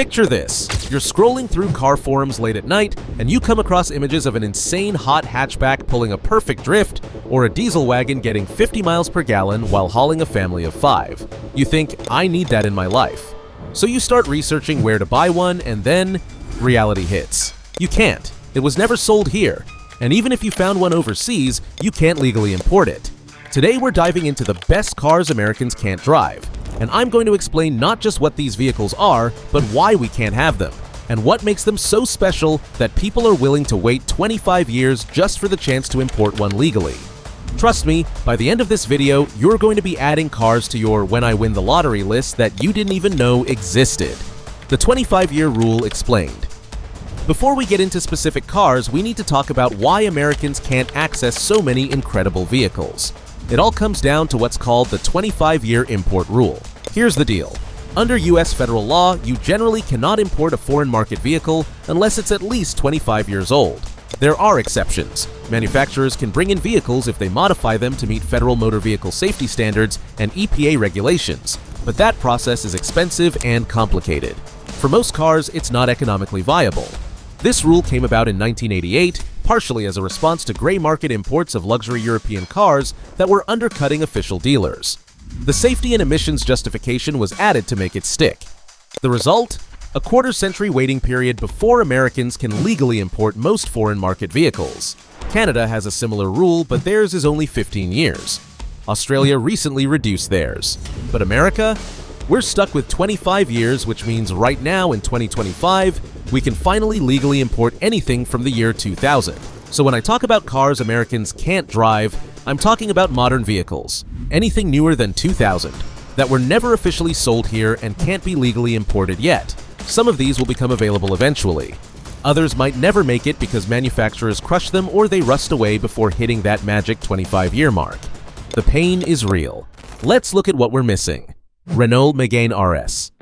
Picture this. You're scrolling through car forums late at night, and you come across images of an insane hot hatchback pulling a perfect drift, or a diesel wagon getting 50 miles per gallon while hauling a family of 5. You think, I need that in my life. So you start researching where to buy one, and then reality hits. You can't. It was never sold here. And even if you found one overseas, you can't legally import it. Today we're diving into the best cars Americans can't drive. And I'm going to explain not just what these vehicles are, but why we can't have them, and what makes them so special that people are willing to wait 25 years just for the chance to import one legally. Trust me, by the end of this video, you're going to be adding cars to your when I win the lottery list that you didn't even know existed. The 25-year rule explained. Before we get into specific cars, we need to talk about why Americans can't access so many incredible vehicles. It all comes down to what's called the 25-year import rule. Here's the deal. Under US federal law, you generally cannot import a foreign market vehicle unless it's at least 25 years old. There are exceptions. Manufacturers can bring in vehicles if they modify them to meet federal motor vehicle safety standards and EPA regulations, but that process is expensive and complicated. For most cars, it's not economically viable. This rule came about in 1988, partially as a response to gray market imports of luxury European cars that were undercutting official dealers. The safety and emissions justification was added to make it stick. The result? A quarter-century waiting period before Americans can legally import most foreign market vehicles. Canada has a similar rule, but theirs is only 15 years. Australia recently reduced theirs. But America? We're stuck with 25 years, which means right now in 2025, we can finally legally import anything from the year 2000. So when I talk about cars Americans can't drive, I'm talking about modern vehicles, anything newer than 2000, that were never officially sold here and can't be legally imported yet. Some of these will become available eventually. Others might never make it because manufacturers crush them or they rust away before hitting that magic 25-year mark. The pain is real. Let's look at what we're missing. Renault Mégane RS.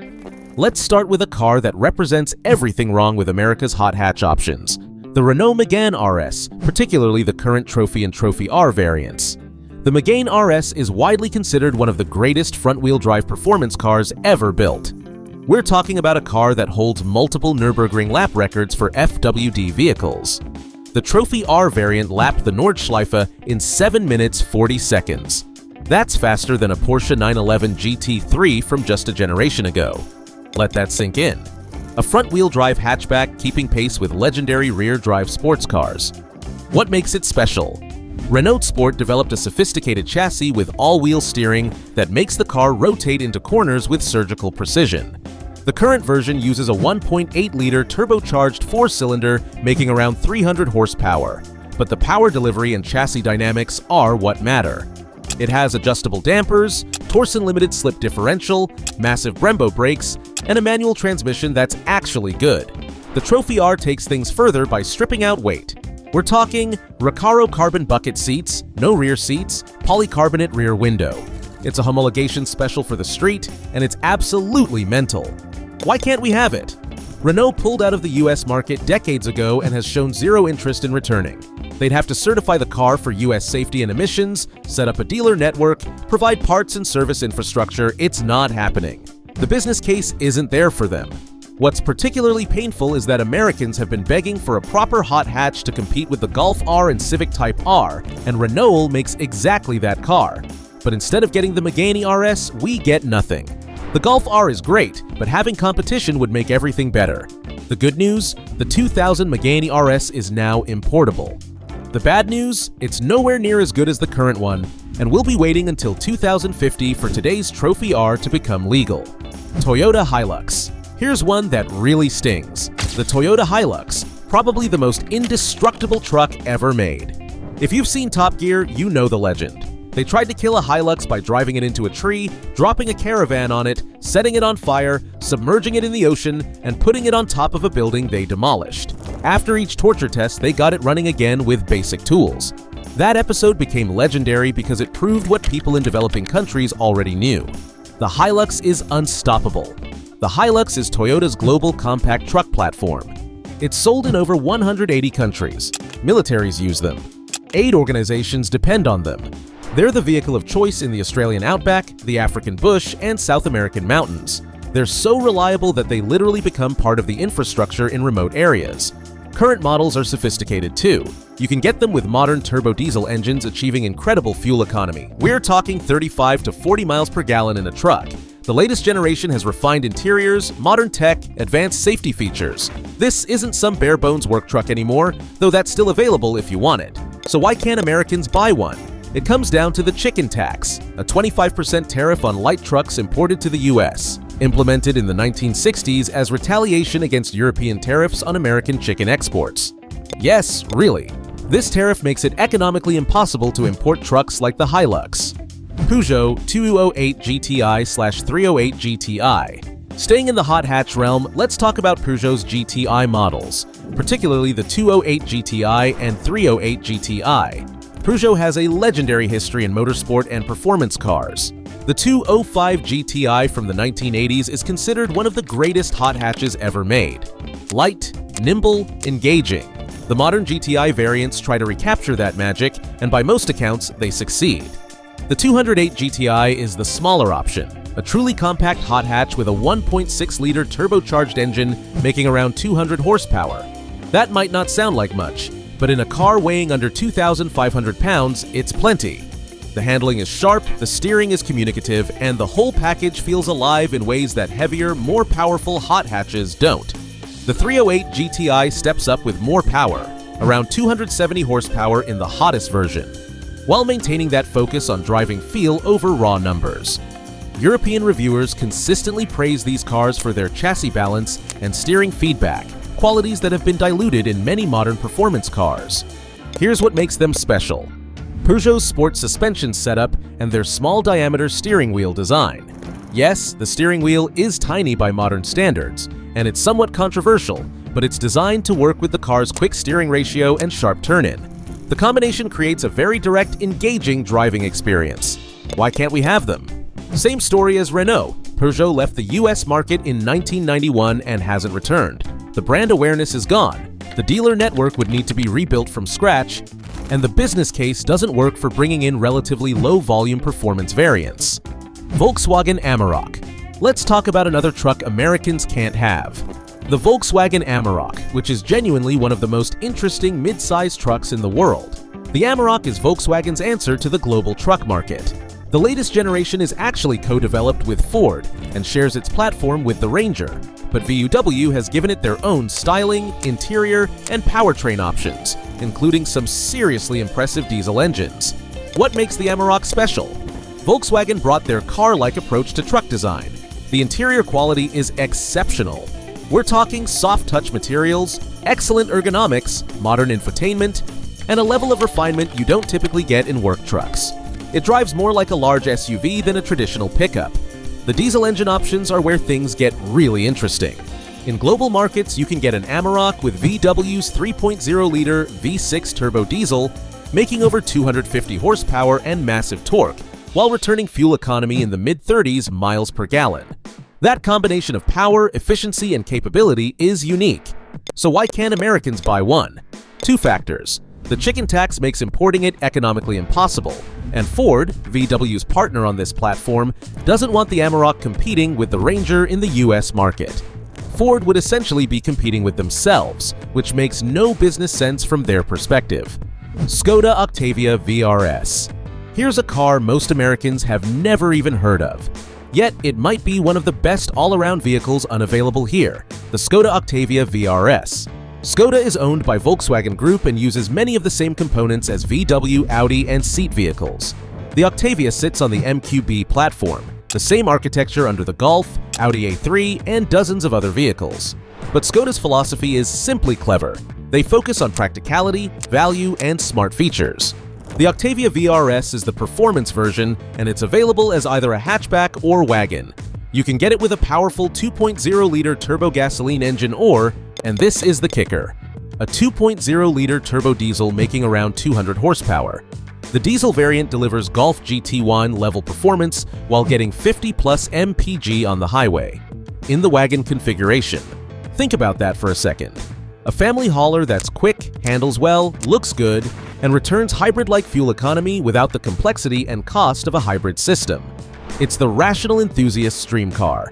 Let's start with a car that represents everything wrong with America's hot hatch options. The Renault Mégane RS, particularly the current Trophy and Trophy R variants. The Mégane RS is widely considered one of the greatest front-wheel drive performance cars ever built. We're talking about a car that holds multiple Nürburgring lap records for FWD vehicles. The Trophy R variant lapped the Nordschleife in 7 minutes 40 seconds. That's faster than a Porsche 911 GT3 from just a generation ago. Let that sink in. A front-wheel drive hatchback keeping pace with legendary rear-drive sports cars. What makes it special? Renault Sport developed a sophisticated chassis with all-wheel steering that makes the car rotate into corners with surgical precision. The current version uses a 1.8-liter turbocharged 4-cylinder making around 300 horsepower, but the power delivery and chassis dynamics are what matter. It has adjustable dampers, torsion-limited slip differential, massive Brembo brakes, and a manual transmission that's actually good. The Trophy R takes things further by stripping out weight. We're talking Recaro carbon bucket seats, no rear seats, polycarbonate rear window. It's a homologation special for the street, and it's absolutely mental. Why can't we have it? Renault pulled out of the US market decades ago and has shown zero interest in returning. They'd have to certify the car for US safety and emissions, set up a dealer network, provide parts and service infrastructure. It's not happening. The business case isn't there for them. What's particularly painful is that Americans have been begging for a proper hot hatch to compete with the Golf R and Civic Type R, and Renault makes exactly that car. But instead of getting the Mégane RS, we get nothing. The Golf R is great, but having competition would make everything better. The good news? The 2000 Mégane RS is now importable. The bad news? It's nowhere near as good as the current one, and we'll be waiting until 2050 for today's Trophy R to become legal. Toyota Hilux. Here's one that really stings. The Toyota Hilux, probably the most indestructible truck ever made. If you've seen Top Gear, you know the legend. They tried to kill a Hilux by driving it into a tree, dropping a caravan on it, setting it on fire, submerging it in the ocean, and putting it on top of a building they demolished. After each torture test, they got it running again with basic tools. That episode became legendary because it proved what people in developing countries already knew. The Hilux is unstoppable. The Hilux is Toyota's global compact truck platform. It's sold in over 180 countries. Militaries use them. Aid organizations depend on them. They're the vehicle of choice in the Australian outback, the African bush, and South American mountains. They're so reliable that they literally become part of the infrastructure in remote areas. Current models are sophisticated too. You can get them with modern turbo diesel engines achieving incredible fuel economy. We're talking 35 to 40 miles per gallon in a truck. The latest generation has refined interiors, modern tech, advanced safety features. This isn't some bare-bones work truck anymore, though that's still available if you want it. So why can't Americans buy one? It comes down to the chicken tax, a 25% tariff on light trucks imported to the US, implemented in the 1960s as retaliation against European tariffs on American chicken exports. Yes, really. This tariff makes it economically impossible to import trucks like the Hilux. Peugeot 208 GTI/308 GTI. Staying in the hot hatch realm, let's talk about Peugeot's GTI models, particularly the 208 GTI and 308 GTI. Peugeot has a legendary history in motorsport and performance cars. The 205 GTI from the 1980s is considered one of the greatest hot hatches ever made. Light, nimble, engaging. The modern GTI variants try to recapture that magic, and by most accounts, they succeed. The 208 GTI is the smaller option, a truly compact hot hatch with a 1.6-liter turbocharged engine making around 200 horsepower. That might not sound like much, but in a car weighing under 2,500 pounds, it's plenty. The handling is sharp, the steering is communicative, and the whole package feels alive in ways that heavier, more powerful hot hatches don't. The 308 GTI steps up with more power, around 270 horsepower in the hottest version, while maintaining that focus on driving feel over raw numbers. European reviewers consistently praise these cars for their chassis balance and steering feedback, qualities that have been diluted in many modern performance cars. Here's what makes them special: Peugeot's sport suspension setup and their small-diameter steering wheel design. Yes, the steering wheel is tiny by modern standards, and it's somewhat controversial, but it's designed to work with the car's quick steering ratio and sharp turn-in. The combination creates a very direct, engaging driving experience. Why can't we have them? Same story as Renault. Peugeot left the US market in 1991 and hasn't returned. The brand awareness is gone. The dealer network would need to be rebuilt from scratch, and the business case doesn't work for bringing in relatively low-volume performance variants. Volkswagen Amarok. Let's talk about another truck Americans can't have. The Volkswagen Amarok, which is genuinely one of the most interesting mid-size trucks in the world. The Amarok is Volkswagen's answer to the global truck market. The latest generation is actually co-developed with Ford and shares its platform with the Ranger, but VW has given it their own styling, interior, and powertrain options, including some seriously impressive diesel engines. What makes the Amarok special? Volkswagen brought their car-like approach to truck design. The interior quality is exceptional. We're talking soft-touch materials, excellent ergonomics, modern infotainment, and a level of refinement you don't typically get in work trucks. It drives more like a large SUV than a traditional pickup. The diesel engine options are where things get really interesting. In global markets, you can get an Amarok with VW's 3.0-liter V6 turbo diesel, making over 250 horsepower and massive torque, while returning fuel economy in the mid-30s miles per gallon. That combination of power, efficiency, and capability is unique. So why can't Americans buy one? Two factors. The chicken tax makes importing it economically impossible, and Ford, VW's partner on this platform, doesn't want the Amarok competing with the Ranger in the US market. Ford would essentially be competing with themselves, which makes no business sense from their perspective. Škoda Octavia VRS. Here's a car most Americans have never even heard of. Yet, it might be one of the best all-around vehicles unavailable here, the Škoda Octavia VRS. Škoda is owned by Volkswagen Group and uses many of the same components as VW, Audi, and Seat vehicles. The Octavia sits on the MQB platform, the same architecture under the Golf, Audi A3, and dozens of other vehicles. But Škoda's philosophy is simply clever. They focus on practicality, value, and smart features. The Octavia VRS is the performance version, and it's available as either a hatchback or wagon. You can get it with a powerful 2.0-liter turbo gasoline engine or, and this is the kicker, a 2.0-liter turbo diesel making around 200 horsepower. The diesel variant delivers Golf GT1 level performance while getting 50+ mpg on the highway. In the wagon configuration. Think about that for a second. A family hauler that's quick, handles well, looks good, and returns hybrid-like fuel economy without the complexity and cost of a hybrid system. It's the rational enthusiast stream car.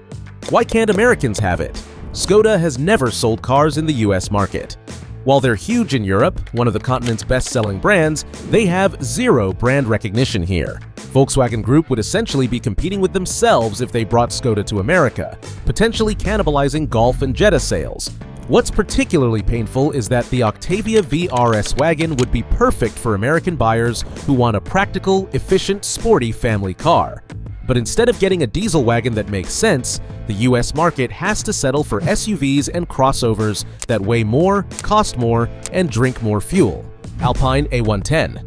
Why can't Americans have it? Škoda has never sold cars in the US market. While they're huge in Europe, one of the continent's best-selling brands, they have zero brand recognition here. Volkswagen Group would essentially be competing with themselves if they brought Škoda to America, potentially cannibalizing Golf and Jetta sales. What's particularly painful is that the Octavia VRS wagon would be perfect for American buyers who want a practical, efficient, sporty family car. But instead of getting a diesel wagon that makes sense, the US market has to settle for SUVs and crossovers that weigh more, cost more, and drink more fuel. Alpine A110.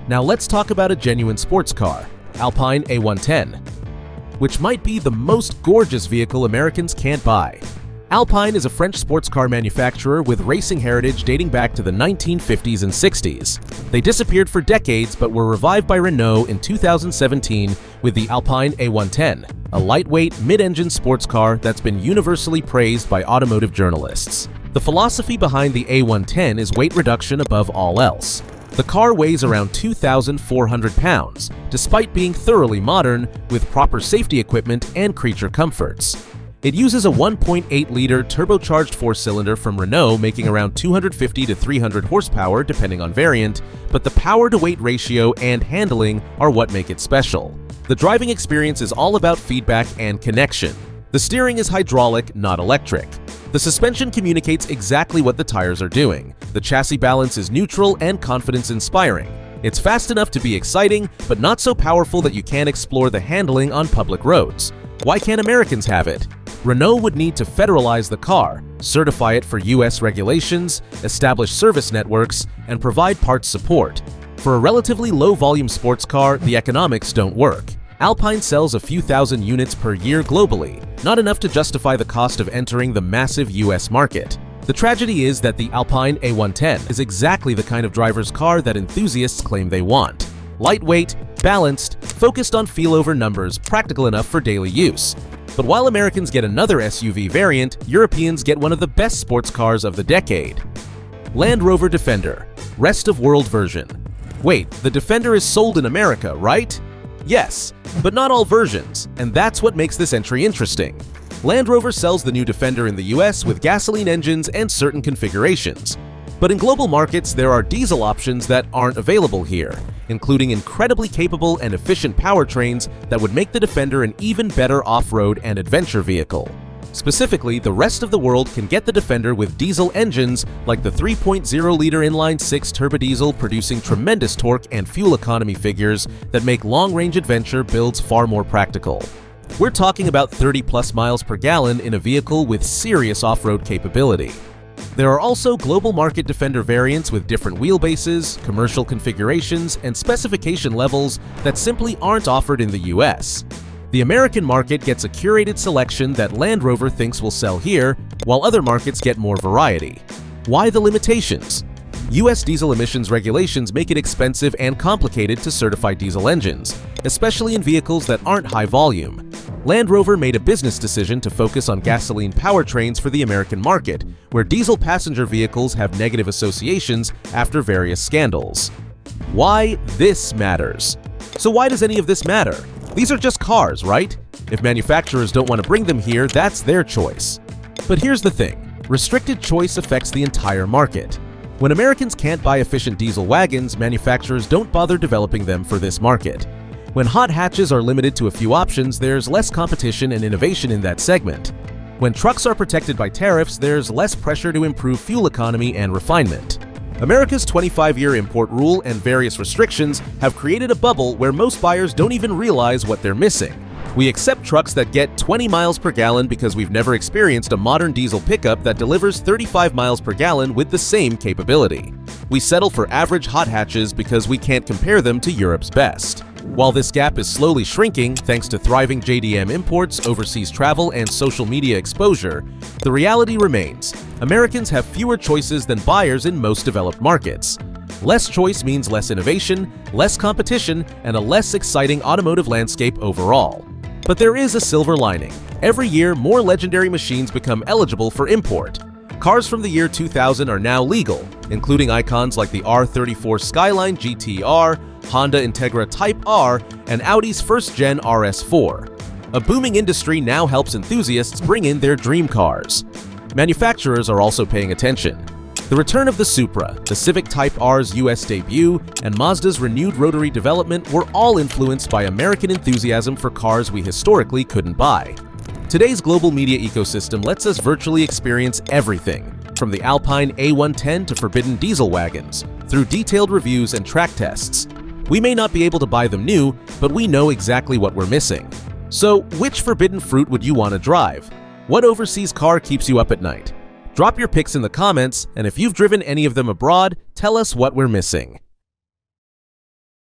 Now let's talk about a genuine sports car, Alpine A110, which might be the most gorgeous vehicle Americans can't buy. Alpine is a French sports car manufacturer with racing heritage dating back to the 1950s and 60s. They disappeared for decades but were revived by Renault in 2017 with the Alpine A110, a lightweight, mid-engine sports car that's been universally praised by automotive journalists. The philosophy behind the A110 is weight reduction above all else. The car weighs around 2,400 pounds, despite being thoroughly modern with proper safety equipment and creature comforts. It uses a 1.8-liter turbocharged four-cylinder from Renault, making around 250 to 300 horsepower depending on variant, but the power-to-weight ratio and handling are what make it special. The driving experience is all about feedback and connection. The steering is hydraulic, not electric. The suspension communicates exactly what the tires are doing. The chassis balance is neutral and confidence-inspiring. It's fast enough to be exciting, but not so powerful that you can't explore the handling on public roads. Why can't Americans have it? Renault would need to federalize the car, certify it for US regulations, establish service networks, and provide parts support. For a relatively low-volume sports car, the economics don't work. Alpine sells a few thousand units per year globally, not enough to justify the cost of entering the massive US market. The tragedy is that the Alpine A110 is exactly the kind of driver's car that enthusiasts claim they want. Lightweight, balanced, focused on feel-over numbers, practical enough for daily use. But while Americans get another SUV variant, Europeans get one of the best sports cars of the decade. Land Rover Defender, rest of world version. Wait, the Defender is sold in America, right? Yes, but not all versions, and that's what makes this entry interesting. Land Rover sells the new Defender in the US with gasoline engines and certain configurations. But in global markets, there are diesel options that aren't available here, including incredibly capable and efficient powertrains that would make the Defender an even better off-road and adventure vehicle. Specifically, the rest of the world can get the Defender with diesel engines like the 3.0-liter inline-six turbodiesel producing tremendous torque and fuel economy figures that make long-range adventure builds far more practical. We're talking about 30+ miles per gallon in a vehicle with serious off-road capability. There are also global market Defender variants with different wheelbases, commercial configurations, and specification levels that simply aren't offered in the US. The American market gets a curated selection that Land Rover thinks will sell here, while other markets get more variety. Why the limitations? US diesel emissions regulations make it expensive and complicated to certify diesel engines, especially in vehicles that aren't high volume. Land Rover made a business decision to focus on gasoline powertrains for the American market, where diesel passenger vehicles have negative associations after various scandals. Why this matters? So why does any of this matter? These are just cars, right? If manufacturers don't want to bring them here, that's their choice. But here's the thing, restricted choice affects the entire market. When Americans can't buy efficient diesel wagons, manufacturers don't bother developing them for this market. When hot hatches are limited to a few options, there's less competition and innovation in that segment. When trucks are protected by tariffs, there's less pressure to improve fuel economy and refinement. America's 25-year import rule and various restrictions have created a bubble where most buyers don't even realize what they're missing. We accept trucks that get 20 miles per gallon because we've never experienced a modern diesel pickup that delivers 35 miles per gallon with the same capability. We settle for average hot hatches because we can't compare them to Europe's best. While this gap is slowly shrinking thanks to thriving JDM imports, overseas travel, and social media exposure, the reality remains: Americans have fewer choices than buyers in most developed markets. Less choice means less innovation, less competition, and a less exciting automotive landscape overall. But there is a silver lining. Every year, more legendary machines become eligible for import. Cars from the year 2000 are now legal, including icons like the R34 Skyline GT-R, Honda Integra Type R, and Audi's first-gen RS4. A booming industry now helps enthusiasts bring in their dream cars. Manufacturers are also paying attention. The return of the Supra, the Civic Type R's US debut, and Mazda's renewed rotary development were all influenced by American enthusiasm for cars we historically couldn't buy. Today's global media ecosystem lets us virtually experience everything, from the Alpine A110 to forbidden diesel wagons, through detailed reviews and track tests. We may not be able to buy them new, but we know exactly what we're missing. So, which forbidden fruit would you want to drive? What overseas car keeps you up at night? Drop your picks in the comments, and if you've driven any of them abroad, tell us what we're missing.